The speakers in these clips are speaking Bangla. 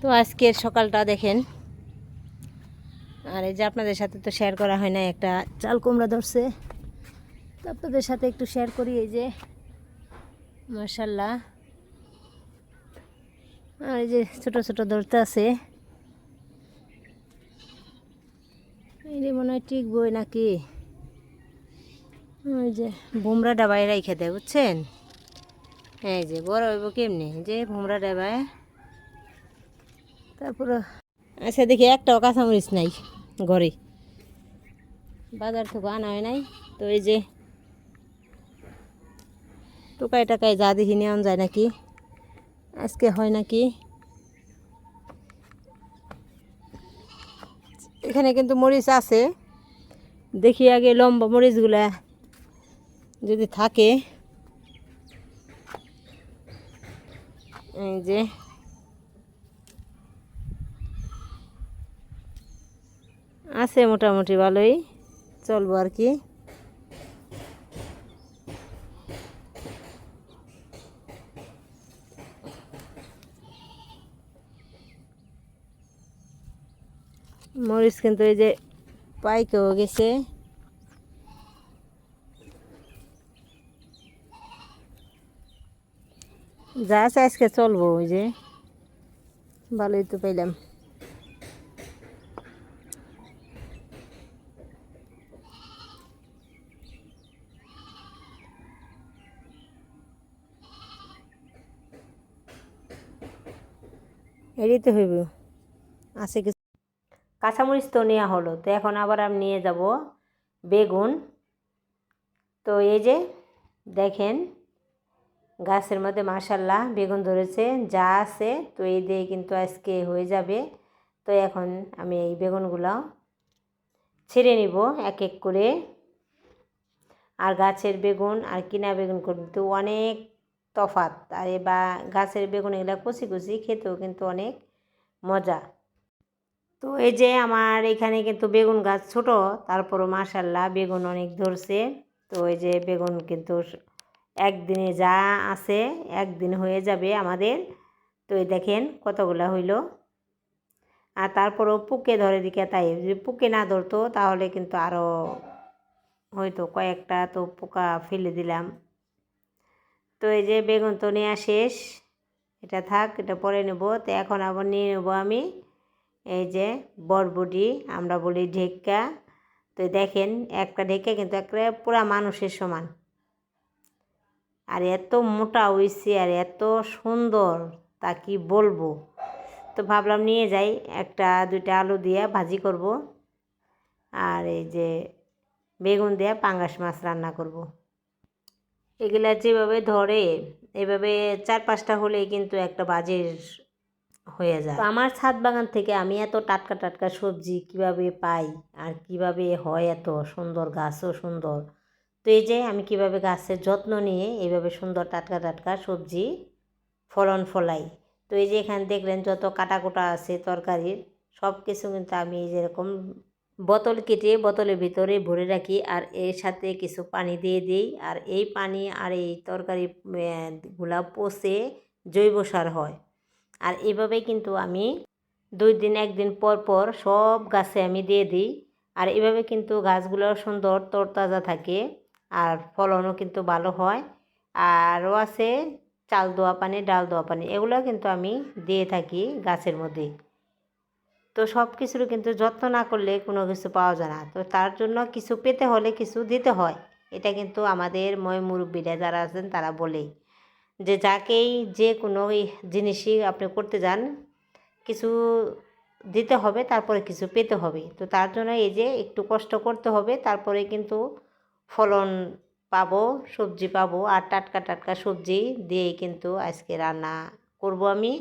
তো আজকের সকালটা দেখেন, আর এই যে আপনাদের সাথে তো শেয়ার করা হয় না, একটা চাল কুমড়া ধরছে, তো আপনাদের সাথে একটু শেয়ার করি। এই যে মাশাল্লাহ, আর এই যে ছোট ছোট ধরতে আছে, এই যে মনে হয় ঠিক বই নাকি, ওই যে ভুমরা ডাবায় রাইখে দেয়, বুঝছেন? এই যে বড় হইব কেমনি, যে ভুমরা ডাবায়। তারপরে আচ্ছা দেখি একটাও কাঁচামরিচ নাই ঘরে, বাজার থেকে আনা হয় নাই। তো এই যে টোকায় টাকায় যা দেখি নেওয়া যায় নাকি, আজকে হয় নাকি। এখানে কিন্তু মরিচ আছে, দেখি আগে লম্বা মরিচগুলা যদি থাকে। এই যে আছে মোটামুটি ভালোই, চলবো আর কি। মরিচ কিন্তু এই যে পাইকেও গেছে, যা আছে আজকে চলবো। ওই যে ভালোই তো পাইলাম। এরই তো হইব, আছে কিছু। কাঁচামরিচ তো নেওয়া হলো, তো এখন আবার আমি নিয়ে যাব বেগুন। তো এই যে দেখেন গাছের মধ্যে মাশাল্লাহ বেগুন ধরেছে, যা আছে তো এই দিয়ে কিন্তু আজকে হয়ে যাবে। তো এখন আমি এই বেগুনগুলো ছিঁড়ে নিব এক এক করে। আর গাছের বেগুন আর কিনা বেগুন কিন্তু অনেক তফাৎ, আর বা গাছের বেগুন এগুলো কুচি কুচি খেতেও কিন্তু অনেক মজা। তো এই যে আমার এখানে কিন্তু বেগুন গাছ ছোট, তারপরও মাশাল্লাহ বেগুন অনেক ধরছে। তো এই যে বেগুন কিন্তু একদিনে যা আছে একদিন হয়ে যাবে আমাদের। তো এই দেখেন কতগুলা হইল। আর তারপরও পুকে ধরে দিকে, তাই যদি পুকে না ধরতো তাহলে কিন্তু আরও হয়তো কয়েকটা, তো পোকা ফেলে দিলাম। তো এই যে বেগুন তো নেওয়া শেষ, এটা থাক, এটা পরে নেব। তো এখন আবার নিয়ে নেব আমি এই যে বরবটি, আমরা বলি ঢেক্কা। তো দেখেন একটা ঢেক্কা কিন্তু একটা পুরা মানুষের সমান, আর এত মোটা হইছে আর এত সুন্দর, তা কি বলবো। তো ভাবলাম নিয়ে যাই, একটা দুইটা আলু দিয়ে ভাজি করব, আর এই যে বেগুন দিয়ে পাঙ্গাস মাছ রান্না করব। এগুলা যেভাবে ধরে এভাবে 4-5টা হলেই কিন্তু একটা বাজের হয়ে যায়। তো আমার ছাদ বাগান থেকে আমি এত টাটকা টাটকা সবজি কিভাবে পাই, আর কিভাবে হয় এত সুন্দর, গাছও সুন্দর। তো এই যে আমি কিভাবে গাছের যত্ন নিয়ে এইভাবে সুন্দর টাটকা টাটকা সবজি ফলন ফলাই। তো এই যে এখানে দেখলেন যত কাটাকুটা আছে তরকারির, সব কিছু কিন্তু আমি যেরকম বোতল কেটে বোতলের ভিতরে ভরে রাখি, আর এর সাথে কিছু পানি দিয়ে দিই। আর এই পানি আর এই তরকারি গুলা পচে জৈব সার হয়। আর এভাবেই কিন্তু আমি 2 দিন 1 দিন পর পর সব গাছে আমি দিয়ে দিই। আর এভাবে কিন্তু গাছগুলো সুন্দর তরতাজা থাকে, আর ফলনও কিন্তু ভালো হয়। আরও আছে চাল দোয়া পানি, ডাল দোয়া পানি, এগুলো কিন্তু আমি দিয়ে থাকি গাছের মধ্যে। তো সব কিছুর কিন্তু যত্ন না করলে কোনো কিছু পাওয়া যায় না। তো তার জন্য কিছু পেতে হলে কিছু দিতে হয়, এটা কিন্তু আমাদের মুরব্বীরা যারা আছেন তারা বলেই যে যাকেই যে কোনো জিনিসই আপনি করতে যান, কিছু দিতে হবে, তারপরে কিছু পেতে হবে। তো তার জন্য এই যে একটু কষ্ট করতে হবে, তারপরে কিন্তু ফলন পাবো, সবজি পাবো। আর টাটকা টাটকা সবজি দিয়েই কিন্তু আজকে রান্না করব আমি।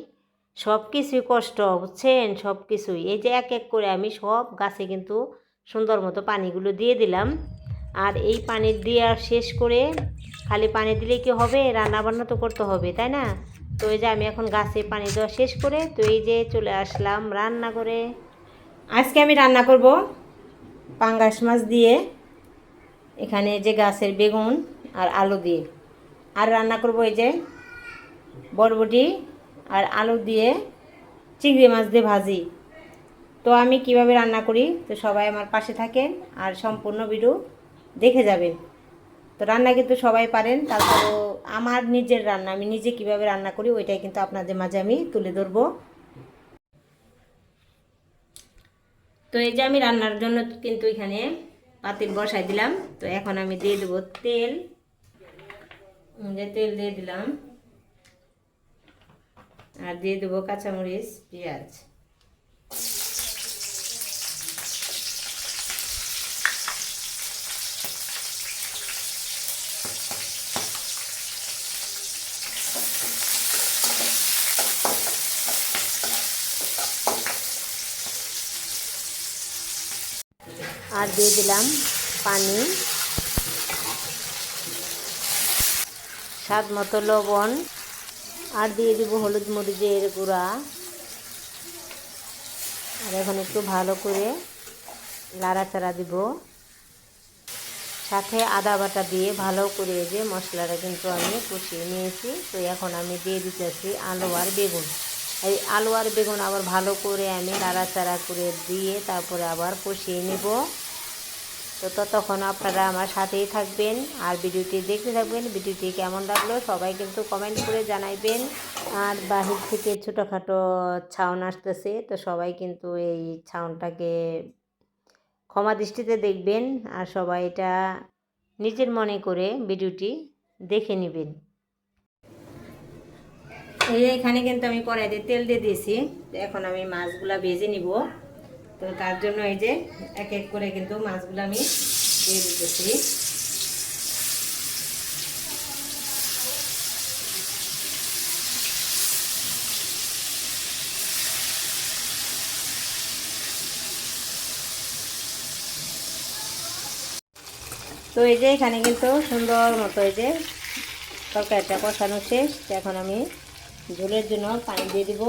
সব কিছুই কষ্ট, বুঝছেন, সব কিছুই। এই যে এক এক করে আমি সব গাছে কিন্তু সুন্দর মতো পানিগুলো দিয়ে দিলাম। আর এই পানি দিয়ে শেষ করে খালি পানি দিলে কি হবে, রান্না বান্না তো করতে হবে, তাই না? তো এই যে আমি এখন গাছে পানি দেওয়া শেষ করে, তো এই যে চলে আসলাম রান্না করে। আজকে আমি রান্না করব পাঙ্গাস মাছ দিয়ে, এখানে যে গাছের বেগুন আর আলু দিয়ে। আর রান্না করব এই যে বরবটি আর আলু দিয়ে চিংড়ি মাছ দিয়ে ভাজি। তো আমি কিভাবে রান্না করি তো সবাই আমার পাশে থাকেন আর সম্পূর্ণ ভিডিও দেখে যাবেন। তো রান্না কিন্তু সবাই পারেন, তারপরও আমার নিজের রান্না আমি নিজে কিভাবে রান্না করি ওইটাই কিন্তু আপনাদের মাঝে আমি তুলে ধরবো। তো এই যে আমি রান্নার জন্য কিন্তু এখানে পাতিল বসাই দিলাম। তো এখন আমি দিয়ে দেবো তেল, তেল দিয়ে দিলাম আর দিয়ে দেবো কাঁচামরিচ পেঁয়াজ। আর দিয়ে দিলাম পানি, স্বাদ মতো লবণ, আর দিয়ে দিব হলুদ মরিচের গুঁড়া। আর এখন একটু ভালো করে নাড়াচাড়া দিব, সাথে আদা বাটা দিয়ে ভালো করে যে মশলাটা কিন্তু আমি কষিয়ে নিয়েছি। তো এখন আমি দিয়ে দিতেছি আলু আর বেগুন। এই আলু আর বেগুন আবার ভালো করে আমি নাড়াচাড়া করে দিয়ে তারপরে আবার কষিয়ে নেব। তো ততক্ষণ আপনারা আমার সাথেই থাকবেন আর ভিডিওটি দেখতে থাকবেন। ভিডিওটি কেমন লাগলো সবাই কিন্তু কমেন্ট করে জানাইবেন। আর বাহির থেকে ছোটোখাটো ছাউন আসতেছে, তো সবাই কিন্তু এই ছাউনটাকে ক্ষমা দৃষ্টিতে দেখবেন আর সবাই এটা নিজের মনে করে ভিডিওটি দেখে নেবেন। এই এখানে কিন্তু আমি কড়াইতে তেল দিয়ে দিয়েছি। তো এখন আমি মাছগুলা ভেজে নিব। তো তার জন্য এই যে এক এক করে কিন্তু মাছগুলো আমি দিয়ে দিতেছি। তো এই যে এখানে কিন্তু সুন্দর মতো এই যে তরকারিটা কষানো শেষ। এখন আমি ঝোলের জন্য পানি দিয়ে দিব।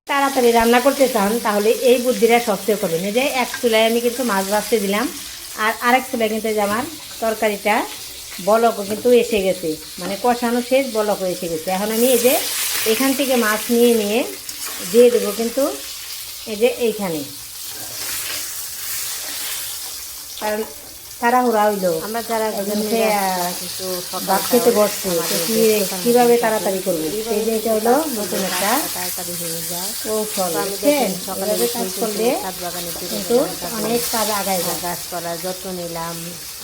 তাড়াতাড়ি রান্না করতে চান তাহলে এই বুদ্ধিটা সবচেয়ে করবেন। এই যে এক চুলায় আমি কিন্তু মাছ ভাজতে দিলাম আর আরেক চুলায় কিন্তু যে আমার তরকারিটা বলকও কিন্তু এসে গেছে, মানে কষানো শেষ, বলকও এসে গেছে। এখন আমি এই যে এখান থেকে মাছ নিয়ে দিয়ে দেবো কিন্তু এই যে এইখানে, কারণ তাড়াহুড়া হইলো আমরা যারা ভাত খেতে বসছে, কীভাবে তাড়াতাড়ি করবো। সেই যে এটা হলো নতুন একটা তাড়াতাড়ি হয়ে যায় কৌশল। সকালে কাজ করলে কিন্তু অনেক কাজ আগায় যায়। গাছপালার যত্ন নিলাম,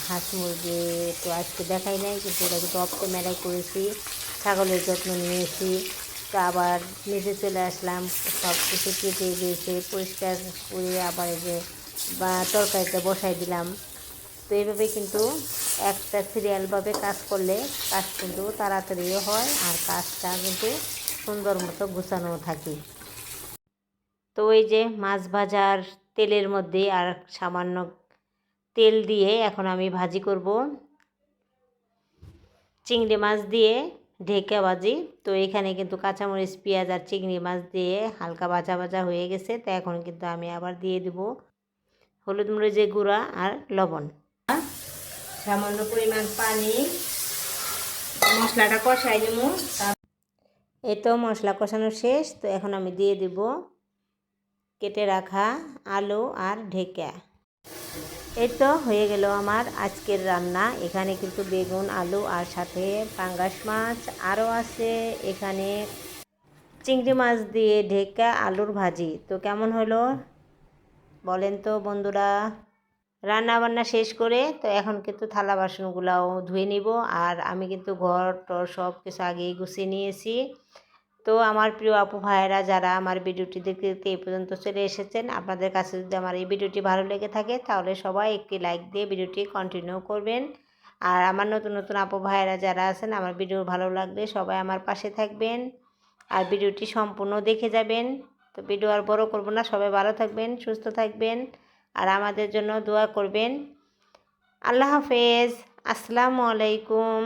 হাঁস মুরগি তো আজকে দেখাই নাই, কিন্তু ওটা কিন্তু অফ ক্যামেরায় করেছি। ছাগলের যত্ন নিয়েছি। তো আবার নিচে চলে আসলাম, সব কিছু কেটে দিয়েছে পরিষ্কার করে আবার এই যে বা তরকারিটা বসাই দিলাম। তো এইভাবে কিন্তু একটা সিরিয়ালভাবে কাজ করলে কাজ কিন্তু তাড়াতাড়িও হয় আর কাজটা কিন্তু সুন্দর মতো গুছানো থাকে। তো এই যে মাছ ভাজার তেলের মধ্যে আর সামান্য তেল দিয়ে এখন আমি ভাজি করব চিংড়ি মাছ দিয়ে ঢেকে ভাজি। তো এখানে কিন্তু কাঁচামরিচ পেঁয়াজ আর চিংড়ি মাছ দিয়ে হালকা ভাজা ভাজা হয়ে গেছে। তো এখন কিন্তু আমি আবার দিয়ে দেব হলুদ মরিচের গুঁড়া আর লবণ, সামান্য পরিমাণ পানি, মশলাটা কষাই নেব। এই তো মশলা কষানো শেষ। তো এখন আমি দিয়ে দেব কেটে রাখা আলু আর ঢেকা। এই তো হয়ে গেল আমার আজকের রান্না। এখানে কিন্তু বেগুন, আলু আর সাথে পাঙ্গাস মাছ, আরও আছে এখানে চিংড়ি মাছ দিয়ে ঢেকা আলুর ভাজি। তো কেমন হলো বলেন তো বন্ধুরা। রান্না বান্না শেষ করে তো এখন কিন্তু থালা বাসনগুলাও ধুয়ে নিব। আর আমি কিন্তু ঘর টর সব কিছু আগেই গুছিয়ে নিয়েছি। তো আমার প্রিয় আপু ভাইয়েরা যারা আমার ভিডিওটি দেখতে দেখতে এই পর্যন্ত চলে এসেছেন, আপনাদের কাছে যদি আমার এই ভিডিওটি ভালো লেগে থাকে তাহলে সবাই একটি লাইক দিয়ে ভিডিওটি কন্টিনিউ করবেন। আর আমার নতুন নতুন আপু ভাইয়েরা যারা আছেন আমার ভিডিও ভালো লাগলে সবাই আমার পাশে থাকবেন আর ভিডিওটি সম্পূর্ণ দেখে যাবেন। তো ভিডিও আর বড় করব না, সবাই ভালো থাকবেন, সুস্থ থাকবেন আর আমাদের জন্য দোয়া করবেন। আল্লাহ হাফেজ, আসসালামু আলাইকুম।